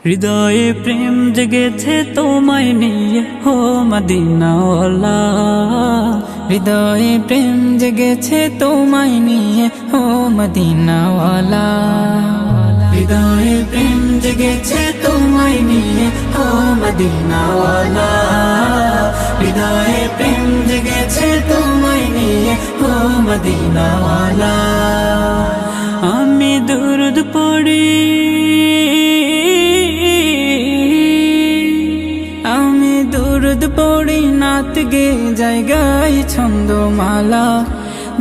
হৃদয়ে প্রেম জেগেছে তোমায় নিয়ে হো মদিনাওয়ালা। হৃদয়ে প্রেম জেগেছে তোমায় নিয়ে হো মদিনাওয়ালা। হৃদয়ে প্রেম জেগেছে তোমায় নিয়ে হো মদিনাওয়ালা। হৃদয়ে প্রেম জেগেছে তোমায় নিয়ে হো মদিনাওয়ালা। আমি দুরুদ পড়ি, আমি দুরুদ পড়ি নাত গে জায়গায় ছন্দমালা।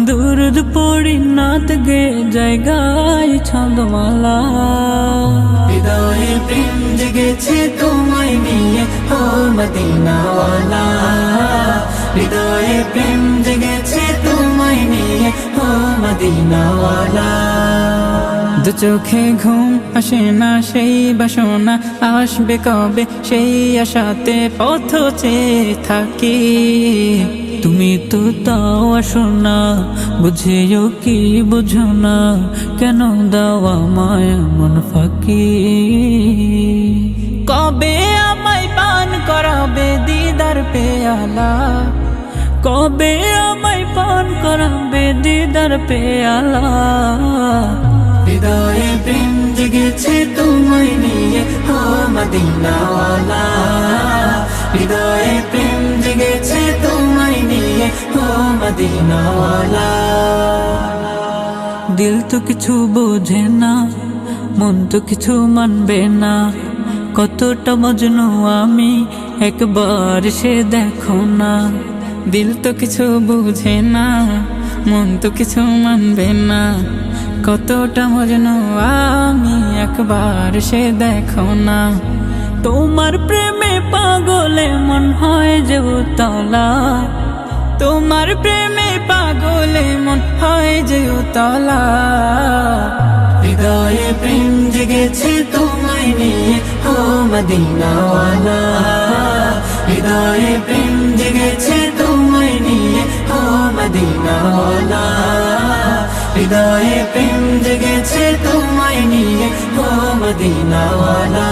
দুরুদ পড়ি নাত গে জায়গায় ছন্দমালা। হৃদয়ে প্রেম জেগেছে তোমায় নিয়ে হো মদিনাওয়ালা। হৃদয়ে প্রেম জেগেছে তোমায় নিয়ে হো মদিনাওয়ালা। দু চোখে ঘুম আসে না সেই বাসনা আসবে কবে সেই আশাতে পথ চেয়ে থাকি। তুমি তো তাও আসো না, বুঝেও কি বুঝো না, কেন দাওয়া মায়া মন ফাঁকি। কবে আমায় পান করাবে দিদার পেয়ালা, কবে আমায় পান করাবে দিদার পেয়ালা। হৃদয়ে প্রেম জেগেছে তোমায় নিয়ে হো মদিনাওয়ালা। হৃদয়ে প্রেম জেগেছে তোমায় নিয়ে হো মদিনাওয়ালা। দিল তো কিছু বোঝে না, মন তো কিছু মানবে না, কতটা মজনু আমি একবার সে দেখো না। দিল তো কিছু বুঝে না, মন তো কিছু মানবে না, কতটা মজনু আমি একবার সে দেখো না। তোমার প্রেমে পাগলে মন হয় যে উতলা, তোমার প্রেমে পাগলে মন হয় যে উতলা। হৃদয়ে প্রেম জেগেছে তোমায় নিয়ে হো মদিনাওয়ালা। হৃদয়ে প্রেম জেগেছে তোমায় নিয়ে হো মদিনাওয়ালা। হৃদয়ে প্রেম জেগেছে তোমায় নিয়ে হো মদিনাওয়ালা।